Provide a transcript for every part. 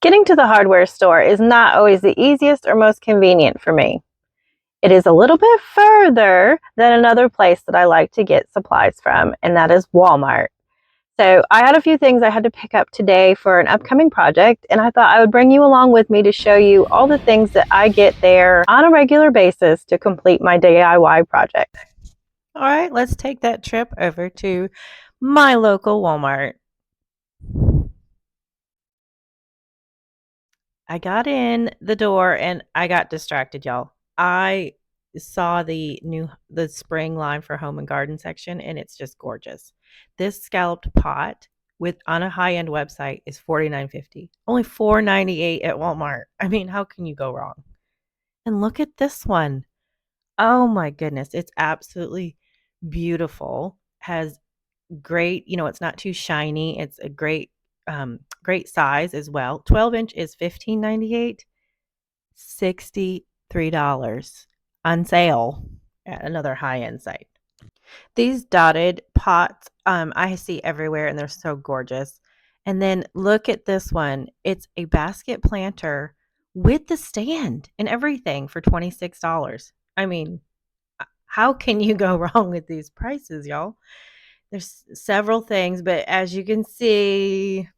Getting to the hardware store is not always the easiest or most convenient for me. It is a little bit further than another place that I like to get supplies from, and that is Walmart. So I had a few things I had to pick up today for an upcoming project, and I thought I would bring you along with me to show you all the things that I get there on a regular basis to complete my DIY project. All right, let's take that trip over to my local Walmart. I got in the door and I got distracted, y'all. I saw the spring line for home and garden section, and it's just gorgeous. This scalloped pot with on a high-end website is $49.50. Only $4.98 at Walmart. I mean, how can you go wrong? And look at this one. Oh my goodness, it's absolutely beautiful. Has great, it's not too shiny. It's a great size as well. 12-inch is $15.98. $63 on sale at another high-end site. These dotted pots, I see everywhere and they're so gorgeous. And then look at this one. It's a basket planter with the stand and everything for $26. I mean, how can you go wrong with these prices, y'all? There's several things, but as you can see,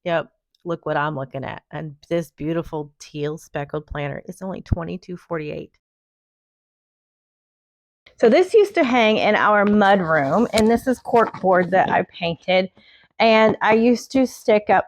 yep, look what I'm looking at. And this beautiful teal speckled planter is only $22.48. So this used to hang in our mud room, and this is corkboard that I painted. And I used to stick up,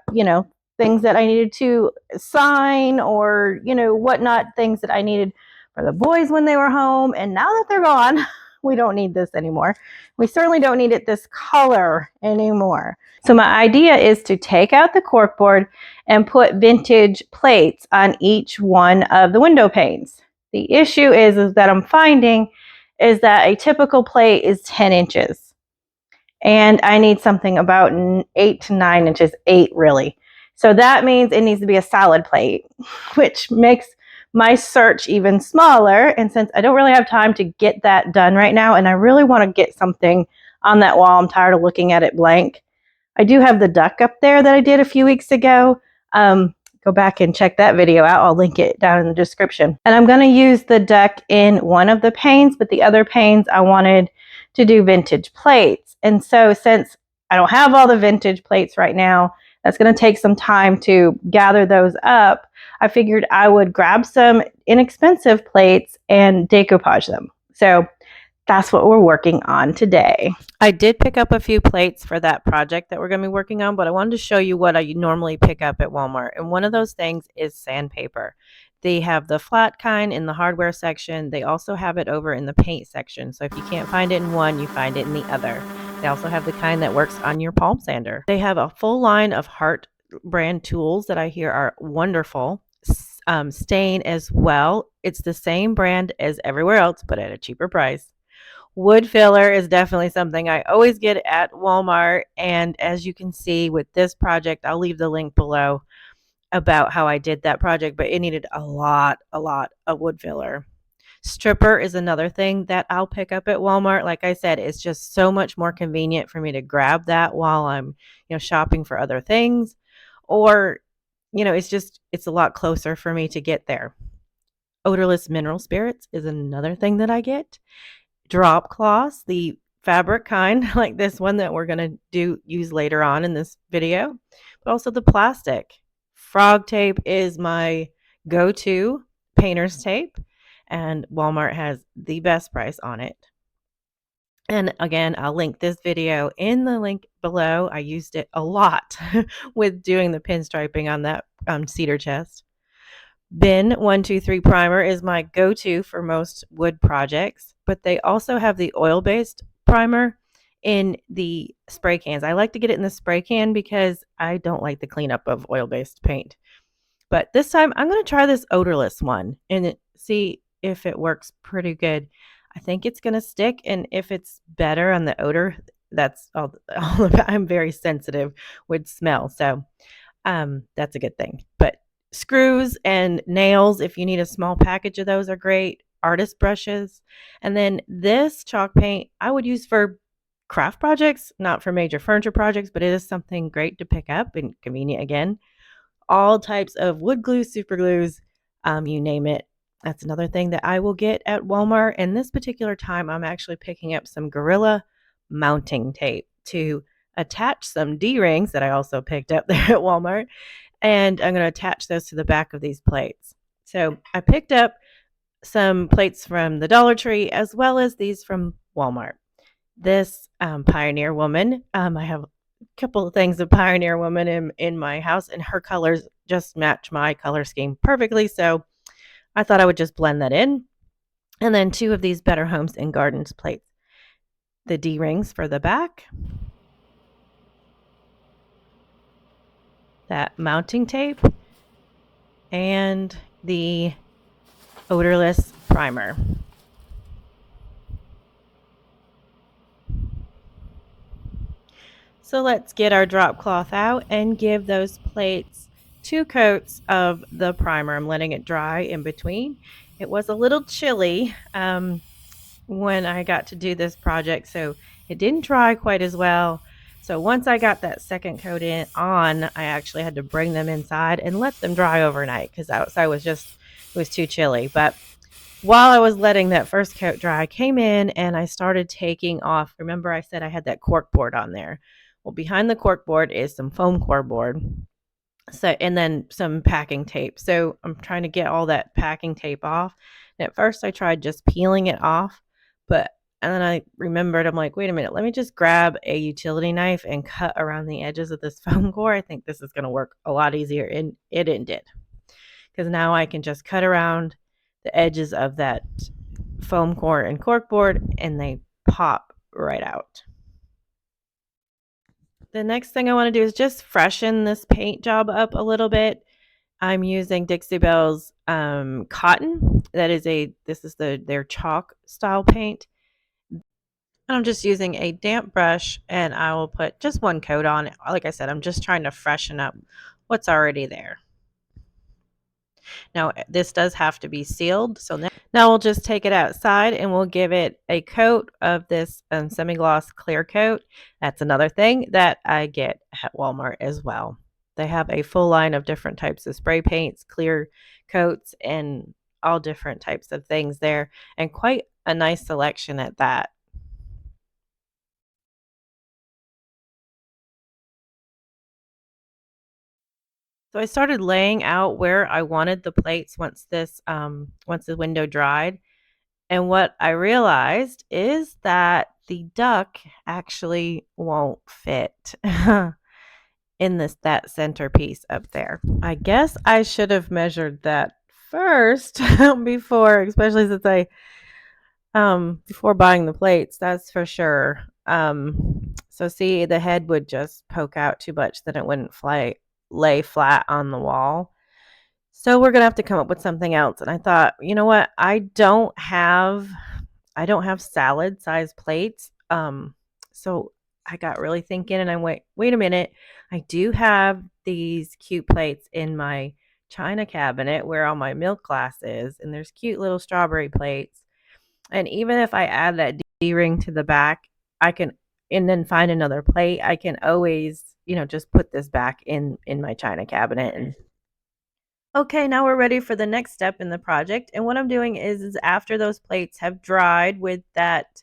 things that I needed to sign or, whatnot, things that I needed for the boys when they were home. And now that they're gone, we don't need this anymore. We certainly don't need it this color anymore. So my idea is to take out the corkboard and put vintage plates on each one of the window panes. The issue is that I'm finding is that a typical plate is 10 inches. And I need something about 8 to 9 inches, 8 really. So that means it needs to be a solid plate, which makes my search even smaller. And since I don't really have time to get that done right now, and I really want to get something on that wall, I'm tired of looking at it blank. I do have the duck up there that I did a few weeks ago. Go back and check that video out. I'll link it down in the description. And I'm going to use the duck in one of the panes, but the other panes I wanted to do vintage plates. And so since I don't have all the vintage plates right now, that's going to take some time to gather those up. I figured I would grab some inexpensive plates and decoupage them. So that's what we're working on today. I did pick up a few plates for that project that we're going to be working on, but I wanted to show you what I normally pick up at Walmart. And one of those things is sandpaper. They have the flat kind in the hardware section. They also have it over in the paint section. So if you can't find it in one, you find it in the other. They also have the kind that works on your palm sander. They have a full line of Hart brand tools that I hear are wonderful. Stain as well. It's the same brand as everywhere else, but at a cheaper price. Wood filler is definitely something I always get at Walmart. And as you can see with this project, I'll leave the link below about how I did that project, but it needed a lot of wood filler. Stripper is another thing that I'll pick up at Walmart. Like I said, it's just so much more convenient for me to grab that while I'm, shopping for other things. Or, it's a lot closer for me to get there. Odorless mineral spirits is another thing that I get. Drop cloths, the fabric kind, like this one that we're going to use later on in this video, but also the plastic. Frog tape is my go-to painter's tape, and Walmart has the best price on it. And again, I'll link this video in the link below. I used it a lot with doing the pinstriping on that cedar chest. Bin 123 primer is my go-to for most wood projects, but they also have the oil-based primer in the spray cans. I like to get it in the spray can because I don't like the cleanup of oil-based paint. But this time I'm going to try this odorless one and see if it works pretty good. I think it's going to stick, and if it's better on the odor, that's all about. I'm very sensitive with smell, so that's a good thing. But screws and nails, if you need a small package of those, are great. Artist brushes. And then this chalk paint I would use for craft projects, not for major furniture projects, but it is something great to pick up and convenient again. all types of wood glue, super glues, you name it. That's another thing that I will get at Walmart. And this particular time, I'm actually picking up some Gorilla mounting tape to attach some D-rings that I also picked up there at Walmart. And I'm going to attach those to the back of these plates. So I picked up some plates from the Dollar Tree as well as these from Walmart. This Pioneer Woman, I have a couple of things of Pioneer Woman in my house, and her colors just match my color scheme perfectly. So I thought I would just blend that in. And then 2 of these Better Homes and Gardens plates. The D-rings for the back. That mounting tape. And the odorless primer. So let's get our drop cloth out and give those plates 2 coats of the primer. I'm letting it dry in between. It was a little chilly when I got to do this project, so it didn't dry quite as well. So once I got that second coat on, I actually had to bring them inside and let them dry overnight because outside was it was too chilly. But while I was letting that first coat dry, I came in and I started taking off. Remember I said I had that cork board on there. Well, behind the cork board is some foam core board. So, and then some packing tape. So I'm trying to get all that packing tape off. And at first I tried just peeling it off, and then I remembered, I'm like, wait a minute, let me just grab a utility knife and cut around the edges of this foam core. I think this is going to work a lot easier. And it did. Because now I can just cut around the edges of that foam core and cork board and they pop right out. The next thing I want to do is just freshen this paint job up a little bit. I'm using Dixie Belle's cotton. This is their chalk style paint. I'm just using a damp brush and I will put just 1 coat on it. Like I said, I'm just trying to freshen up what's already there. Now, this does have to be sealed. So now we'll just take it outside and we'll give it a coat of this semi-gloss clear coat. That's another thing that I get at Walmart as well. They have a full line of different types of spray paints, clear coats, and all different types of things there, and quite a nice selection at that. So I started laying out where I wanted the plates once the window dried. And what I realized is that the duck actually won't fit in that centerpiece up there. I guess I should have measured that first before, especially since before buying the plates, that's for sure. So see, the head would just poke out too much, then it wouldn't lay flat on the wall. So we're gonna have to come up with something else. And I thought, you know what? I don't have salad size plates. So I got really thinking and I wait a minute. I do have these cute plates in my china cabinet where all my milk glass is, and there's cute little strawberry plates. And even if I add that D-ring to the back, I can, and then find another plate, I can always, just put this back in my china cabinet. And okay, now we're ready for the next step in the project. And what I'm doing is after those plates have dried with that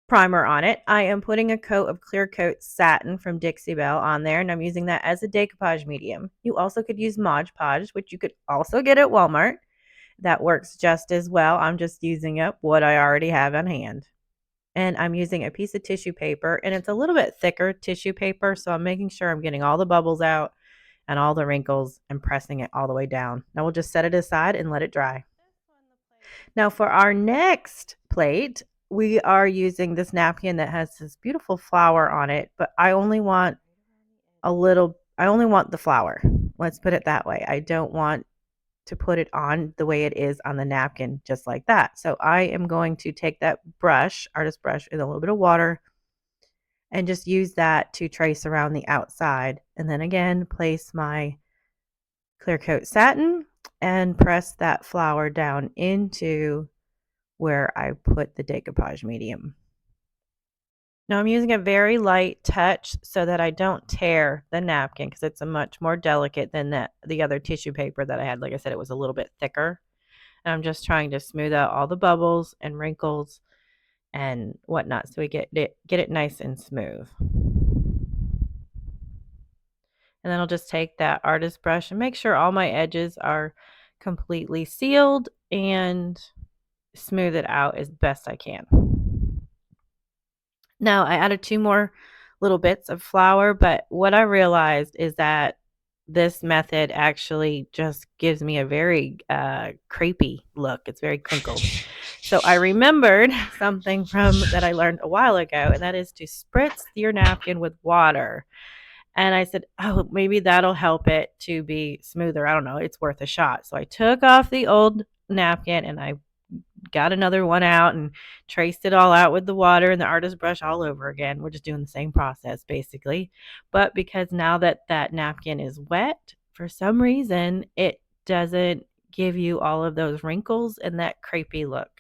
primer on it, I am putting a coat of clear coat satin from Dixie Belle on there, and I'm using that as a decoupage medium. You also could use Mod Podge, which you could also get at Walmart. That works just as well. I'm just using up what I already have on hand. And I'm using a piece of tissue paper, and it's a little bit thicker tissue paper, so I'm making sure I'm getting all the bubbles out and all the wrinkles and pressing it all the way down. Now we'll just set it aside and let it dry. Now for our next plate, we are using this napkin that has this beautiful flower on it, but I only want the flower. Let's put it that way. I don't want to put it on the way it is on the napkin, just like that. So I am going to take that artist brush, in a little bit of water and just use that to trace around the outside. And then again, place my clear coat satin and press that flower down into where I put the decoupage medium. Now I'm using a very light touch so that I don't tear the napkin because it's a much more delicate than the other tissue paper that I had. Like I said, it was a little bit thicker. And I'm just trying to smooth out all the bubbles and wrinkles and whatnot so we get it nice and smooth. And then I'll just take that artist brush and make sure all my edges are completely sealed and smooth it out as best I can. Now I added 2 more little bits of flour, but what I realized is that this method actually just gives me a very, crepey look. It's very crinkled. So I remembered something from that I learned a while ago, and that is to spritz your napkin with water. And I said, "Oh, maybe that'll help it to be smoother. I don't know. It's worth a shot." So I took off the old napkin and I got another one out and traced it all out with the water and the artist brush all over again. We're just doing the same process basically. But because now that that napkin is wet, for some reason, it doesn't give you all of those wrinkles and that crepey look.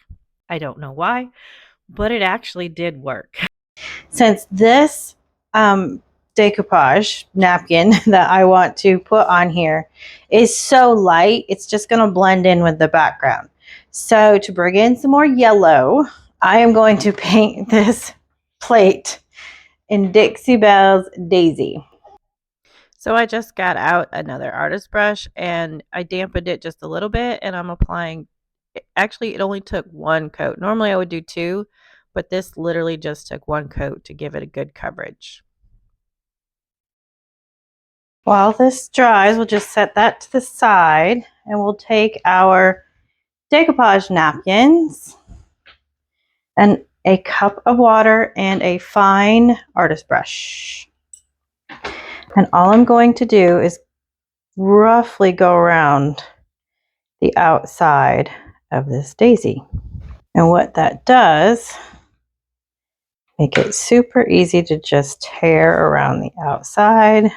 I don't know why, but it actually did work. Since this decoupage napkin that I want to put on here is so light, it's just going to blend in with the background. So to bring in some more yellow, I am going to paint this plate in Dixie Belle's Daisy. So I just got out another artist brush and I dampened it just a little bit and I'm applying, actually it only took 1 coat. Normally I would do 2, but this literally just took 1 coat to give it a good coverage. While this dries, we'll just set that to the side and we'll take our decoupage napkins and a cup of water and a fine artist brush. And all I'm going to do is roughly go around the outside of this daisy. And what that does, make it super easy to just tear around the outside.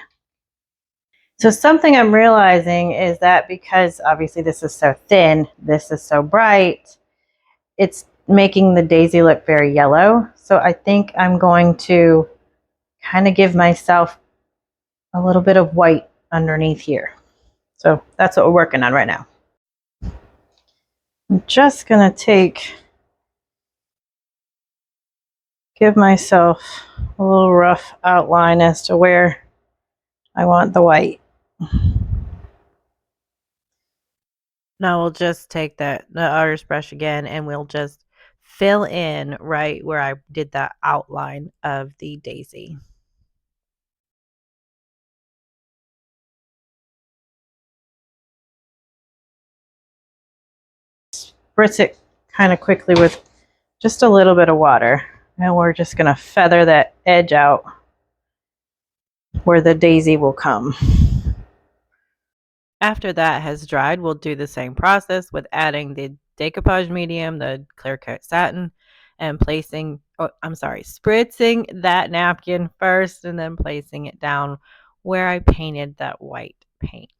So something I'm realizing is that because obviously this is so thin, this is so bright, it's making the daisy look very yellow. So I think I'm going to kind of give myself a little bit of white underneath here. So that's what we're working on right now. I'm just going to give myself a little rough outline as to where I want the white. Now we'll just take the artist brush again and we'll just fill in right where I did that outline of the daisy. Spritz it kind of quickly with just a little bit of water. And we're just going to feather that edge out where the daisy will come. After that has dried, we'll do the same process with adding the decoupage medium, the clear coat satin, and spritzing that napkin first and then placing it down where I painted that white paint.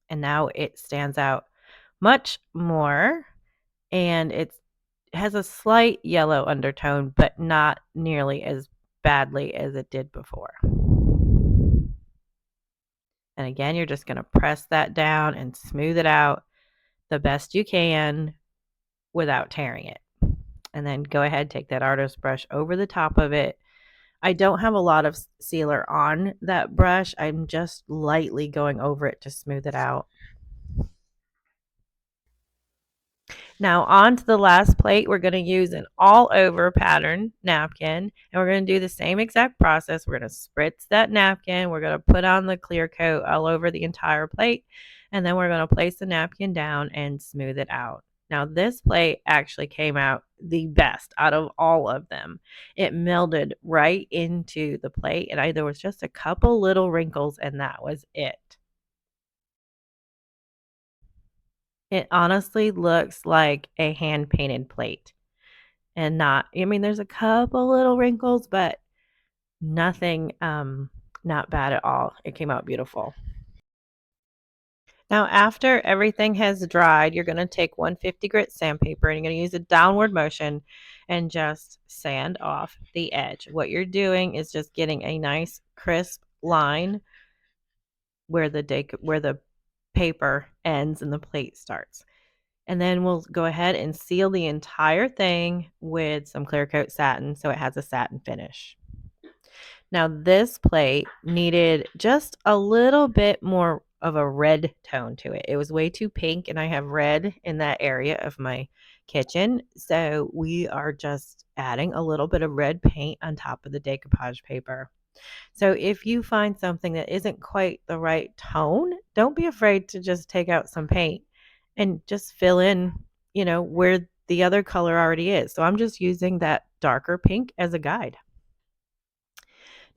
And now it stands out much more and it has a slight yellow undertone, but not nearly as badly as it did before. And again, you're just going to press that down and smooth it out the best you can without tearing it. And then go ahead, take that artist brush over the top of it. I don't have a lot of sealer on that brush. I'm just lightly going over it to smooth it out. Now on to the last plate, we're going to use an all over pattern napkin and we're going to do the same exact process. We're going to spritz that napkin. We're going to put on the clear coat all over the entire plate and then we're going to place the napkin down and smooth it out. Now this plate actually came out the best out of all of them. It melded right into the plate and there was just a couple little wrinkles and that was it. It honestly looks like a hand painted plate and not, I mean, there's a couple little wrinkles, but nothing, not bad at all. It came out beautiful. Now, after everything has dried, you're going to take 150 grit sandpaper and you're going to use a downward motion and just sand off the edge. What you're doing is just getting a nice crisp line where the paper ends and the plate starts. And then we'll go ahead and seal the entire thing with some clear coat satin so it has a satin finish. Now, this plate needed just a little bit more of a red tone to it. It was way too pink, and I have red in that area of my kitchen. So we are just adding a little bit of red paint on top of the decoupage paper. So if you find something that isn't quite the right tone, don't be afraid to just take out some paint and just fill in, where the other color already is. So I'm just using that darker pink as a guide.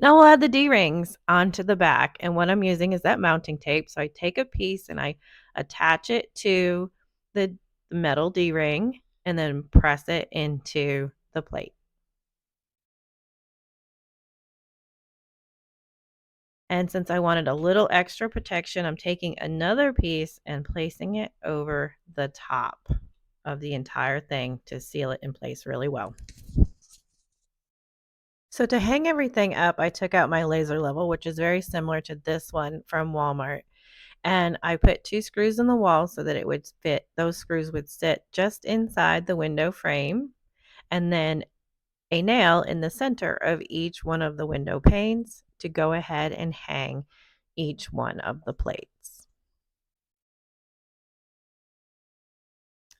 Now we'll add the D-rings onto the back, and what I'm using is that mounting tape. So I take a piece and I attach it to the metal D-ring and then press it into the plate. And since I wanted a little extra protection, I'm taking another piece and placing it over the top of the entire thing to seal it in place really well. So to hang everything up, I took out my laser level, which is very similar to this one from Walmart. And I put 2 screws in the wall so that it would fit. Those screws would sit just inside the window frame, and then a nail in the center of each one of the window panes to go ahead and hang each one of the plates.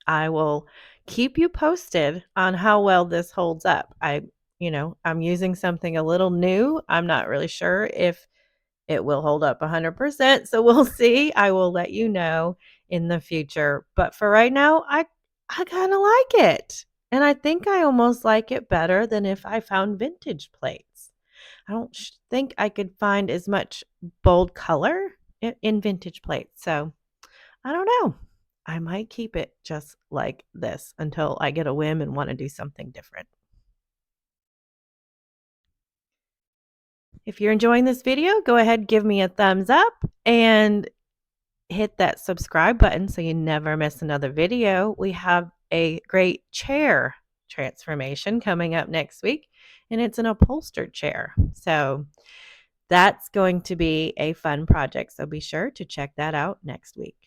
I will keep you posted on how well this holds up. I'm using something a little new. I'm not really sure if it will hold up 100%, so we'll see. I will let you know in the future. But for right now, I kind of like it. And I think I almost like it better than if I found vintage plates. I don't think I could find as much bold color in vintage plates. So I don't know. I might keep it just like this until I get a whim and want to do something different. If you're enjoying this video, go ahead, give me a thumbs up and hit that subscribe button so you never miss another video. We have a great chair transformation coming up next week, and it's an upholstered chair. So that's going to be a fun project. So be sure to check that out next week.